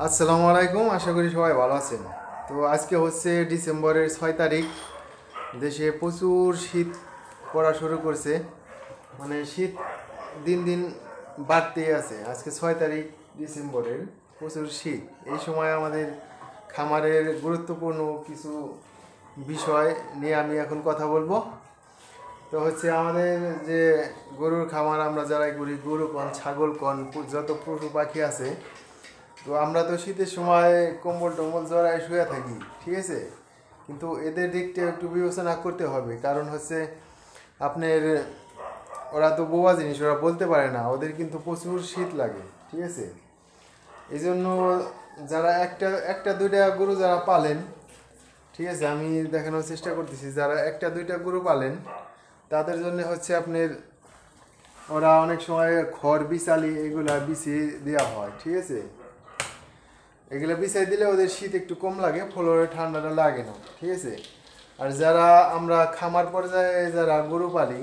আসসালামু আলাইকুম, আশা করি সবাই ভালো আছেন। তো আজকে হচ্ছে ডিসেম্বরের 6 তারিখ। দেশে প্রচুর শীত পড়া শুরু করছে, মানে শীত দিন দিন বাড়তেই আছে। আজকে 6 তারিখ ডিসেম্বরের, প্রচুর শীত। এই সময় আমাদের খামারের গুরুত্বপূর্ণ কিছু বিষয় নিয়ে আমি এখন কথা বলবো। তো হচ্ছে আমাদের যে গরুর খামার আমরা যারাই করি, গরু কন, ছাগল কন, যত পশু পাখি আছে, তো আমরা তো শীতের সময় কম্বল টম্বল জড়ায় শুয়ে থাকি, ঠিক আছে। কিন্তু এদের দিকটা একটু বিবেচনা করতে হবে, কারণ হচ্ছে আপনার ওরা তো বোবা জিনিস, ওরা বলতে পারে না, ওদের কিন্তু প্রচুর শীত লাগে, ঠিক আছে। এই জন্য যারা একটা একটা দুইটা গরু যারা পালেন, ঠিক আছে, আমি দেখানোর চেষ্টা করতেছি, যারা একটা দুইটা গরু পালেন তাদের জন্য হচ্ছে আপনার ওরা অনেক সময় খড় বিছালি এগুলা বিছিয়ে দেওয়া হয়, ঠিক আছে। এগুলো বিছাই দিলে ওদের শীত একটু কম লাগে, ফলে ঠান্ডাটা লাগে না, ঠিক আছে। আর যারা আমরা খামার পর্যায়ে যারা গরু পালি,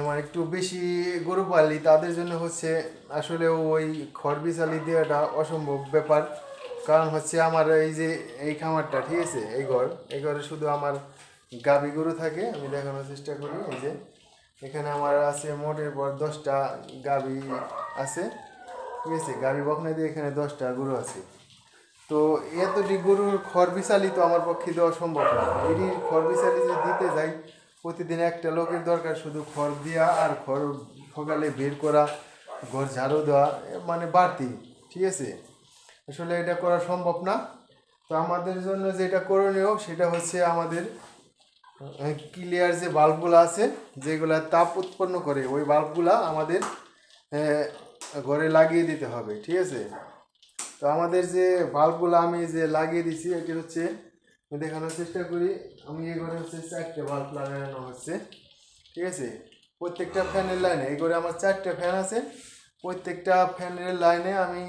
মানে একটু বেশি গরু পালি, তাদের জন্য হচ্ছে আসলে ওই খড় বিছালি দেওয়াটা অসম্ভব ব্যাপার। কারণ হচ্ছে আমার এই যে এই খামারটা, ঠিক আছে, এই ঘরে শুধু আমার গাভী গরু থাকে। আমি দেখানোর চেষ্টা করি, এই যে এখানে আমার আছে মোটের পর 10টা গাভী আছে, ঠিক আছে। গাভী বকনা দিয়ে এখানে 10টা গরু আছে। তো এতটি গরুর খড় বিছালি তো আমার পক্ষে দেওয়া সম্ভব না। এটি খড় বিছালি যে দিতে যাই, প্রতিদিন একটা লোকের দরকার শুধু খড় দেওয়া আর খড় সকালে বের করা, ঘর ঝাড়ু দেওয়া, মানে বাড়তি, ঠিক আছে। আসলে এটা করা সম্ভব না। তো আমাদের জন্য যেটা করণীয় সেটা হচ্ছে আমাদের ক্লিয়ার যে বাল্বগুলো আছে, যেগুলা তাপ উৎপন্ন করে, ওই বাল্বগুলা আমাদের ঘরে লাগিয়ে দিতে হবে, ঠিক আছে। তো আমাদের যে বাল্বগুলো আমি যে লাগিয়ে দিছি, এটি হচ্ছে দেখানোর চেষ্টা করি। আমি এই ঘরে হচ্ছে 4টে বাল্ব লাগানো হচ্ছে, ঠিক আছে। প্রত্যেকটা ফ্যানের লাইনে, এই ঘরে আমার 4টে ফ্যান আছে। প্রত্যেকটা ফ্যানের লাইনে আমি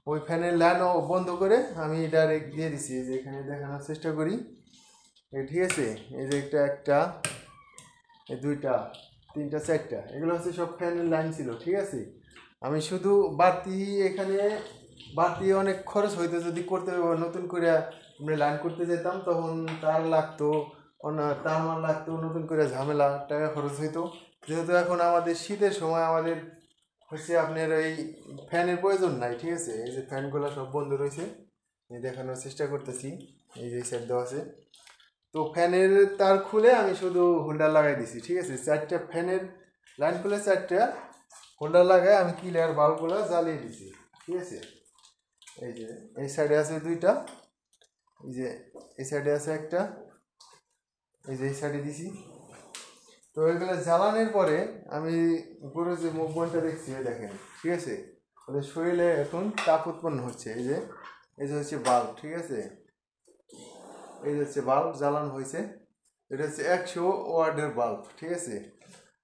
ওই ফ্যানের লাইনও বন্ধ করে আমি ডাইরেক্ট দিয়ে দিছি, যে এখানে দেখানোর চেষ্টা করি, ঠিক আছে। এই যে একটা, এই দুইটা, তিনটা, 4টা, এগুলো হচ্ছে সব ফ্যানের লাইন ছিল, ঠিক আছে। আমি শুধু বাতি, এখানে বাতি অনেক খরচ হইতো, যদি করতে নতুন করে আমরা লাইন করতে যেতাম তখন তার লাগতো, তার মান লাগতো, নতুন করে ঝামেলা, টাকা খরচ হইতো। যেহেতু এখন আমাদের শীতের সময় আমাদের হচ্ছে আপনার এই ফ্যানের প্রয়োজন নাই, ঠিক আছে। এই যে ফ্যানগুলো সব বন্ধ রয়েছে, আমি দেখানোর চেষ্টা করতেছি, এই যে সাইড দেওয়া আছে। তো ফ্যানের তার খুলে আমি শুধু হোল্ডার লাগাই দিছি, ঠিক আছে। 4টে ফ্যানের লাইন খুলে 4টা হোল্ডার লাগাই আমি ক্লিয়ার বাল্বগুলো জ্বালিয়ে দিছি, ঠিক আছে। এই যে এই সাইডে আছে 2টা, এই যে এই সাইডে আছে একটা, এই যে এই সাইডে দিছি। তো এগুলো জ্বালানোর পরে আমি উপরে যে মুভমেন্টটা দেখছি, দেখেন, ঠিক আছে, ওদের শরীরে এখন তাপ উৎপন্ন হচ্ছে। এই যে হচ্ছে বাল্ব, ঠিক আছে, এই যে হচ্ছে বাল্ব জ্বালানো হয়েছে। এটা হচ্ছে 100 ওয়াটের বাল্ব, ঠিক আছে।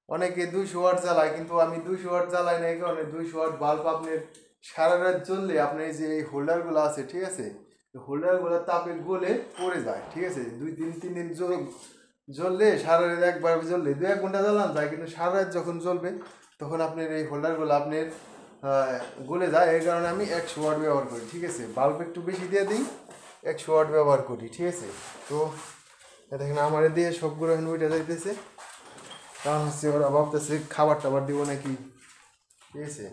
অনেকে 200 ওয়াট জ্বালায়, কিন্তু আমি 200 ওয়াট জ্বালাই না, এই কারণে 200 ওয়াট বাল্ব আপনার সারা রাত জ্বললে আপনার এই যে এই হোল্ডারগুলো আছে, ঠিক আছে, হোল্ডারগুলো তাপে গলে পড়ে যায়, ঠিক আছে। 2-3 দিন জ্বললে, সারা রাত একবার জ্বললে 2-1 ঘন্টা জ্বালান যায়, কিন্তু সারা রাত যখন জ্বলবে তখন আপনার এই হোল্ডারগুলো আপনার গলে যায়। এই কারণে আমি 100 ওয়াট ব্যবহার করি, ঠিক আছে। বাল্ব একটু বেশি দিয়ে দিই, 100 ওয়াট ব্যবহার করি, ঠিক আছে। তো দেখেন আমার দিয়ে সবগুলো এখন উঠে যাইতেছে, কারণ হচ্ছে ওরা ভাবতেছে খাবার টাবার দিব নাকি, ঠিক আছে।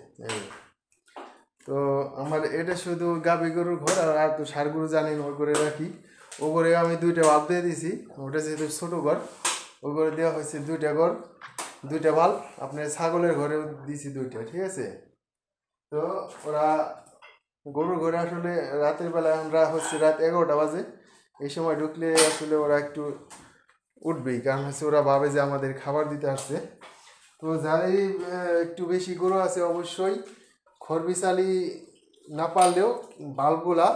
তো আমার এটা শুধু গাভী গরুর ঘর, আর তো ষাঁড় গরু জানেন ওই করে রাখি। ও করে আমি 2টা বাল্ব দিয়ে দিছি, ওটা যেহেতু ছোটো ঘর, ওই করে দেওয়া হয়েছে 2টা বাল্ব। আপনার ছাগলের ঘরেও দিছি 2টা, ঠিক আছে। তো ওরা গরুর ঘরে আসলে রাতের বেলায় আমরা হচ্ছে রাত 11টা বাজে, এই সময় ঢুকলে আসলে ওরা একটু উঠবেই, কারণ হচ্ছে ওরা ভাবে যে আমাদের খাবার দিতে আসছে। তো যারাই একটু বেশি গরু আছে অবশ্যই খরবিশালি না পারলেও বাল্বগুলা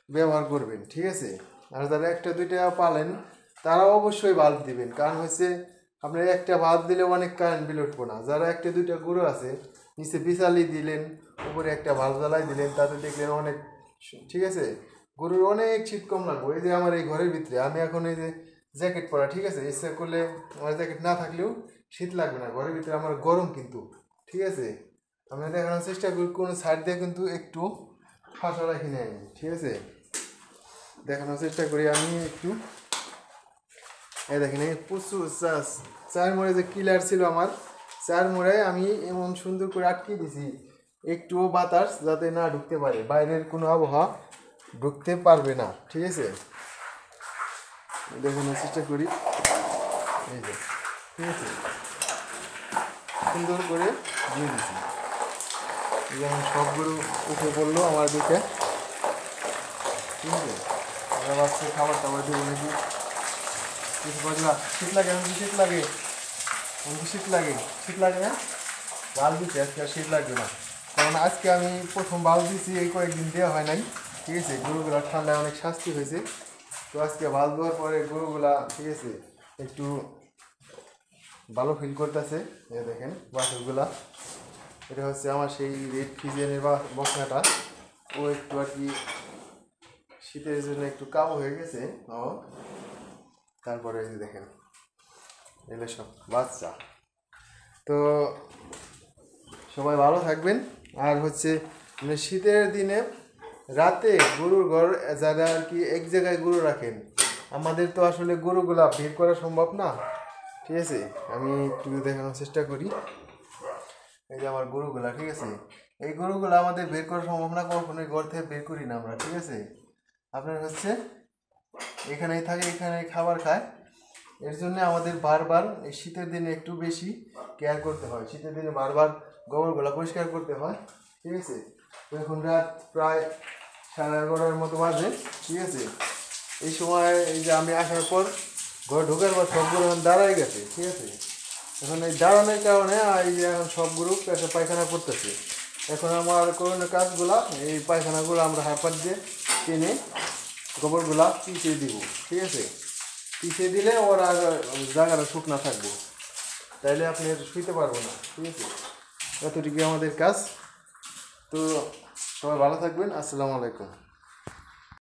ব্যবহার করবেন, ঠিক আছে। আর যারা একটা দুইটা পালেন তারা অবশ্যই বাল্ব দিবেন, কারণ হচ্ছে আপনার একটা বাল্ব দিলে অনেক কারেন্ট বিল উঠবো না। যারা একটা দুইটা গরু আছে, নিচে বিশালি দিলেন, উপরে একটা বাল্ব জ্বালাই দিলেন, তাতে দেখলেন অনেক, ঠিক আছে, গরুর অনেক শীত কম লাগবে। এই যে আমার এই ঘরের ভিতরে আমি এখন এই যে জ্যাকেট পরা, ঠিক আছে, ইচ্ছা করলে আমার জ্যাকেট না থাকলেও শীত লাগবে না, ঘরের ভিতরে আমার গরম কিন্তু, ঠিক আছে। আমি দেখানোর চেষ্টা করি, কোনো সাইড দিয়ে কিন্তু একটু ফাঁসা রাখি নাই, ঠিক আছে। দেখানোর চেষ্টা করি আমি একটু। এই দেখেন এই প্রচুর চার মোড়ে যে কিলার ছিল আমার, চার মোড়ে আমি এমন সুন্দর করে আটকে দিছি, একটুও বাতাস যাতে না ঢুকতে পারে, বাইরের কোনো আবহাওয়া ঢুকতে পারবে না, ঠিক আছে। দেখানোর চেষ্টা করি, এই যে ঠিক আছে, সুন্দর করে দিয়ে দিছি। যেমন সবগুলো উঠে পড়লো আমার দিকে, ঠিক আছে। আমরা ভাবছি খাবার টাবার দেবো নাকি, কিছু বাজলা। শীত লাগে, এমনকি শীত লাগে, এমনকি শীত লাগে, শীত লাগে না। বাল দিচ্ছি আজকে, আর শীত লাগবে না, কারণ আজকে আমি প্রথম বাল দিচ্ছি, এই কয়েকদিন দেওয়া হয় নাই, ঠিক আছে। গরুগুলার ঠান্ডায় অনেক শাস্তি হয়েছে, তো আজকে বাল দেওয়ার পরে গরুগুলা, ঠিক আছে, একটু ভালো ফিল করতেছে। দেখেন বাছুরগুলা, এটা হচ্ছে আমার সেই রেড ফিজিয়ানের বকনাটা, ও একটু আর কি শীতের জন্য একটু কাবু হয়ে গেছে। ও তারপরে এই যে দেখেন এগুলো সব বাচ্চা। তো সবাই ভালো থাকবেন। আর হচ্ছে মানে শীতের দিনে রাতে গরুর ঘর যারা আর কি এক জায়গায় গরু রাখেন, আমাদের তো আসলে গরুগুলা বের করা সম্ভব না, ঠিক আছে। আমি একটু দেখানোর চেষ্টা করি, এই যে আমার গরুগুলা, ঠিক আছে। এই গরুগুলা আমাদের বের করা সম্ভব না, কখনোই ঘর থেকে বের করি না আমরা, ঠিক আছে। আপনার হচ্ছে এখানেই থাকে, এখানেই খাবার খায়, এর জন্য আমাদের বারবার এই শীতের দিনে একটু বেশি কেয়ার করতে হয়। শীতের দিনে বারবার গোবরগুলা পরিষ্কার করতে হয়, ঠিক আছে। তো এখন রাত প্রায় 11:30 মতো বাজে, ঠিক আছে। এই সময় এই যে আমি আসার পর ঘর ঢোকার পর সবগুলো এখন দাঁড়ায় গেছে, ঠিক আছে। এখন এই দাঁড়ানোর কারণে এই যে এখন সবগুলো একটা পায়খানা করতেছে। এখন আমার করোনা কাজগুলা, এই পায়খানাগুলো আমরা হাঁপার দিয়ে টেনে গোবরগুলা পিছিয়ে দিব, ঠিক আছে। পিছিয়ে দিলে ওর আর জায়গাটা শুকনা থাকবে, তাইলে আপনি শুইতে পারবো না, ঠিক আছে। এতটুকু আমাদের কাজ। তো সবাই ভালো থাকবেন, আসসালামু আলাইকুম।